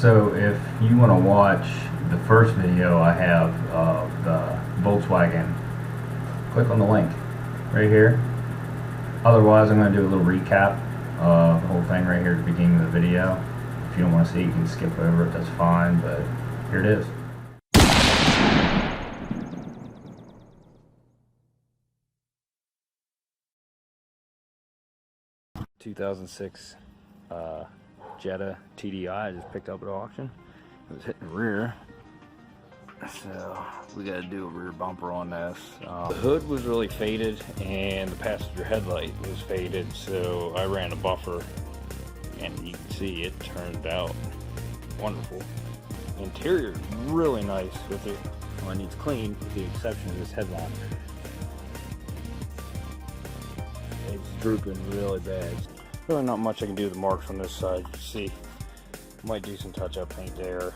So if you want to watch the first video I have of the Volkswagen, click on the link right here. Otherwise, I'm going to do a little recap of the whole thing right here at the beginning of the video. If you don't want to see it, you can skip over it, that's fine, but here it is. ...2006 Jetta TDI I just picked up at auction. It was hitting the rear, so we got to do a rear bumper on this. The hood was really faded and the passenger headlight was faded, so I ran a buffer, and you can see it turned out wonderful. Interior is really nice with it. Well, it needs clean with the exception of this headliner. It's drooping really bad. Really not much I can do with the marks on this side. You see, might do some touch-up paint there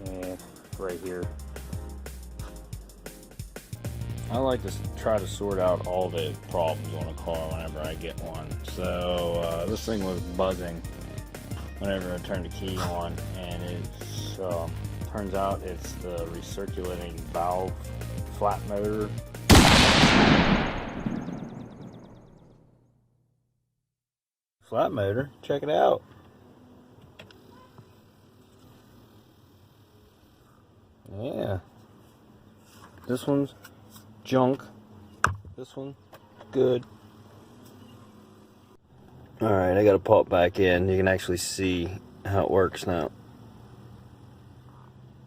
and right here. I like to try to sort out all the problems on a car whenever I get one. So this thing was buzzing whenever I turned the key on, and it's turns out it's the recirculating valve flat motor. Flat motor, check it out. Yeah, this one's junk, this one good. Alright, I gotta pop back in. You can actually see how it works now.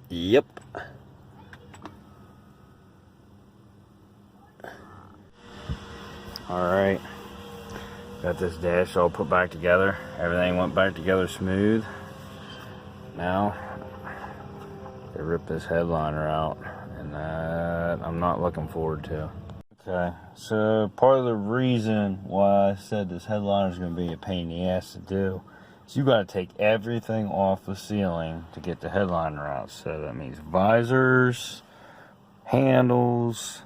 Yep. Alright, got this dash all put back together. Everything went back together smooth. Now they rip this headliner out, and that I'm not looking forward to. Okay, so part of the reason why I said this headliner is going to be a pain in the ass to do is you got to take everything off the ceiling to get the headliner out. So that means visors, handles,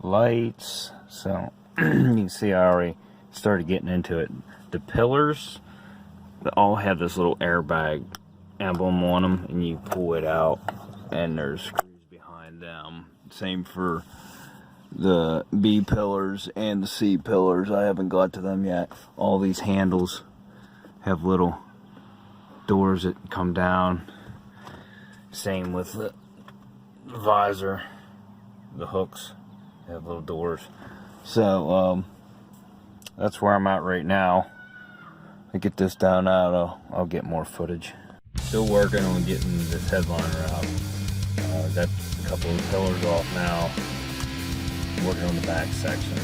lights. So you can see I already started getting into it. The pillars, they all have this little airbag emblem on them, and you pull it out and there's screws behind them. Same for the B pillars and the C pillars. I haven't got to them yet. All these handles have little doors that come down. Same with the visor, the hooks have little doors. So that's where I'm at right now. I get this down out, I'll get more footage. Still working on getting this headliner out. Got a couple of pillars off now. Working on the back section.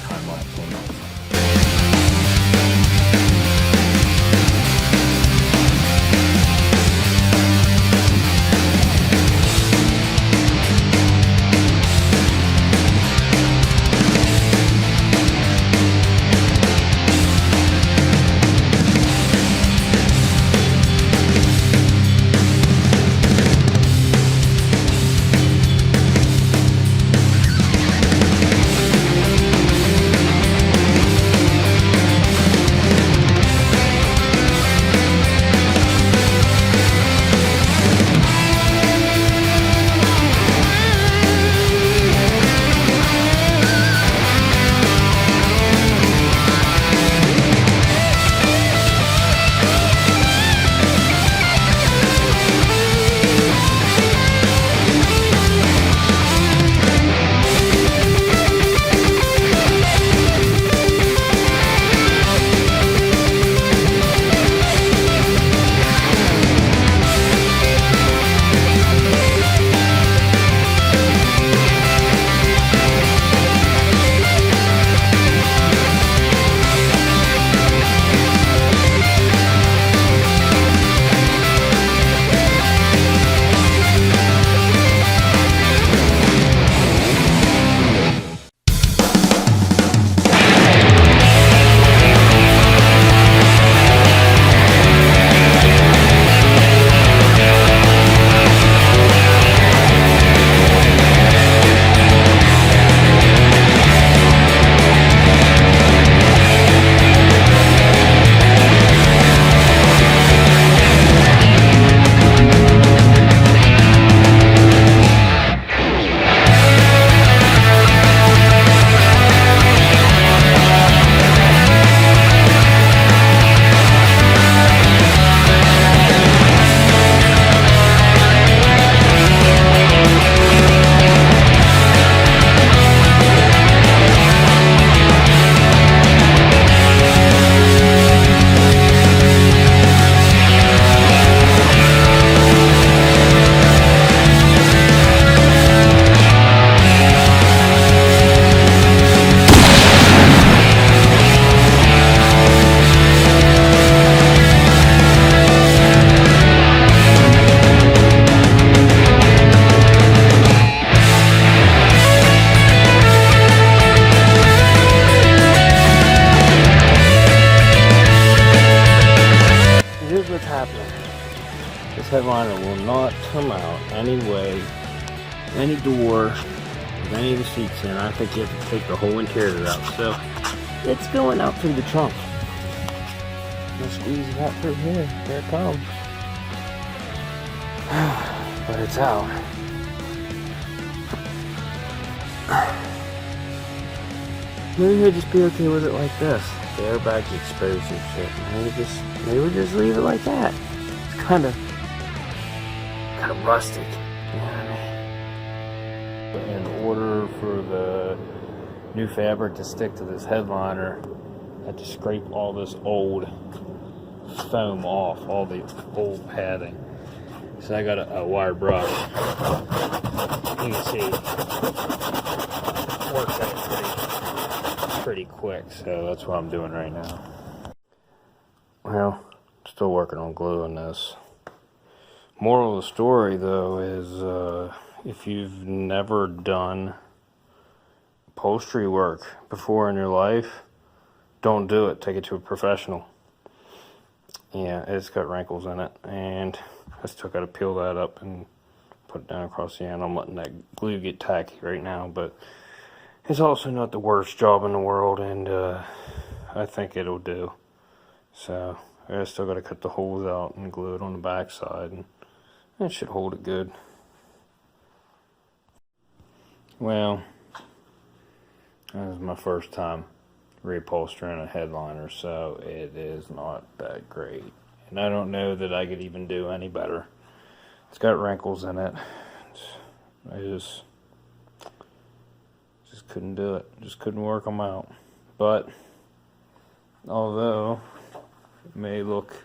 Time lapse on that. headliner will not come out any way, any door, with any of the seats in. I think you have to take the whole interior out. So it's going out through the trunk. I'm gonna squeeze it out through here. There it comes. But it's out. Maybe I'd just be okay with it like this. The airbag's exposed and shit. Maybe just leave it like that. It's kind of rustic. You know what I mean? In order for the new fabric to stick to this headliner, I had to scrape all this old foam off, all the old padding. So I got a wire brush. You can see it works out pretty quick, so that's what I'm doing right now. Well, still working on gluing this. Moral of the story, though, is if you've never done upholstery work before in your life, don't do it. Take it to a professional. Yeah, it's got wrinkles in it, and I still got to peel that up and put it down across the end. I'm letting that glue get tacky right now, but it's also not the worst job in the world, and I think it'll do. So I still got to cut the holes out and glue it on the back side, and that should hold it good. Well, that was my first time reupholstering a headliner, so it is not that great. And I don't know that I could even do any better. It's got wrinkles in it. I just couldn't do it. Just couldn't work them out. But although it may look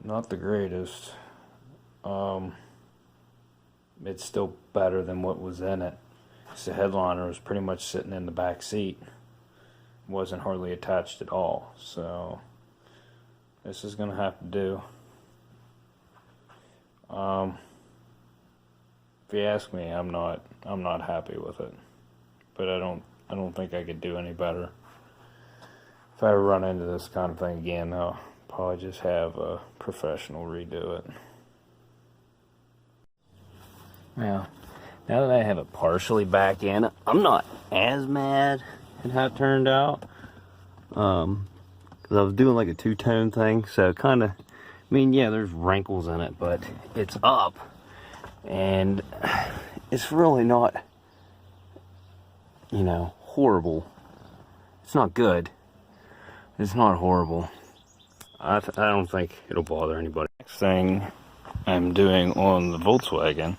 not the greatest, it's still better than what was in it. The headliner was pretty much sitting in the back seat. Wasn't hardly attached at all. So this is gonna have to do. If you ask me, I'm not happy with it. But I don't think I could do any better. If I ever run into this kind of thing again, I'll probably just have a professional redo it. Well, now that I have it partially back in, I'm not as mad at how it turned out. Because I was doing like a two-tone thing, so kind of, I mean, yeah, there's wrinkles in it, but it's up. And it's really not, you know, horrible. It's not good. It's not horrible. I don't think it'll bother anybody. Next thing I'm doing on the Volkswagen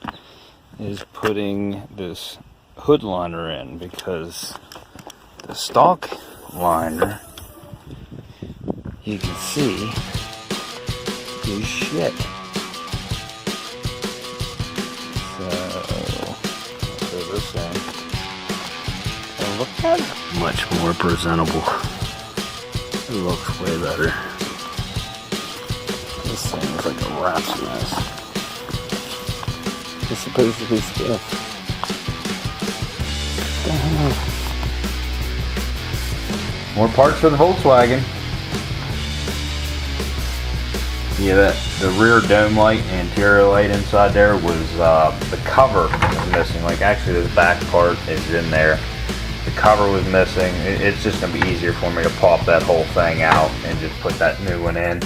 is putting this hood liner in, because the stock liner, you can see, is shit. So, throw this in. And look at it. Much more presentable. It looks way better. This thing is like a rat's mess. It's supposed to be stiff. More parts for the Volkswagen. Yeah, the rear dome light and interior light inside there was, the cover was missing. Like, actually this back part is in there. The cover was missing. It's just going to be easier for me to pop that whole thing out and just put that new one in.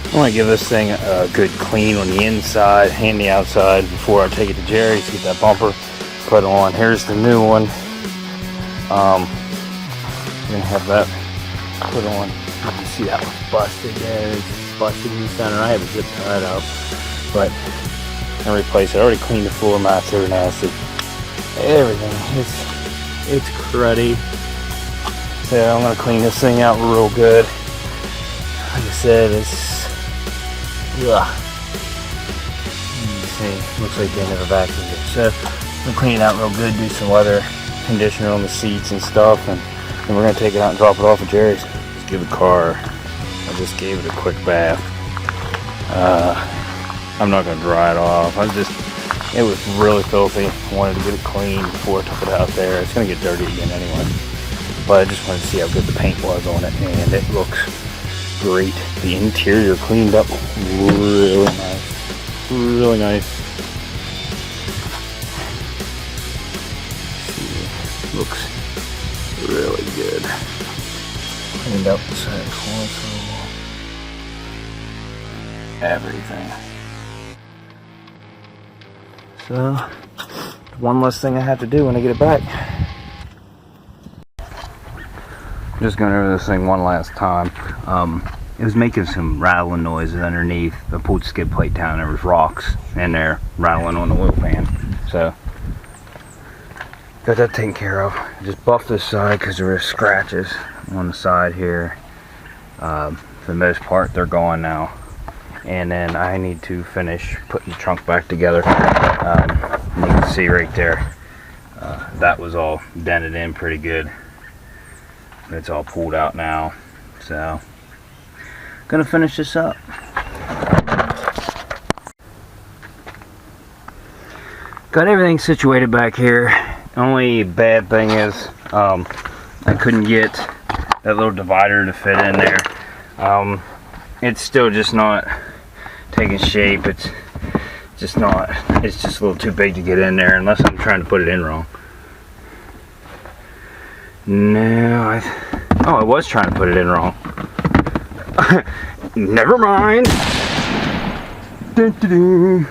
I want to give this thing a good clean on the inside and the outside before I take it to Jerry's to get that bumper put on. Here's the new one. I'm going to have that put on. You can see that one's busted there. It's busted in the center. I have a zip tied up, but I'm going to replace it. I already cleaned the floor mats. They're nasty. Everything. It's cruddy. So I'm going to clean this thing out real good. Like I said, it's ugh. You can see, looks like they never vacuumed it. So we'll clean it out real good, do some weather conditioner on the seats and stuff, and then we're gonna take it out and drop it off at Jerry's. give the car, I just gave it a quick bath. I'm not gonna dry it off. It was really filthy. I wanted to get it clean before I took it out there. It's gonna get dirty again anyway. But I just wanted to see how good the paint was on it, and it looks great. The interior cleaned up really nice. Really nice. See, looks really good. Cleaned up the side console. Everything. So, one less thing I have to do when I get it back. Just going over this thing one last time. It was making some rattling noises underneath. I pulled the skid plate down, there was rocks in there rattling on the oil pan. So, got that taken care of. Just buffed this side because there were scratches on the side here. For the most part, they're gone now. And then I need to finish putting the trunk back together. You can see right there, that was all dented in pretty good. It's all pulled out now, so gonna finish this up. Got everything situated back here. Only bad thing is I couldn't get that little divider to fit in there. It's still just not taking shape. It's just a little too big to get in there unless I'm trying to put it in wrong. No, I was trying to put it in wrong. Never mind. Dun, dun, dun.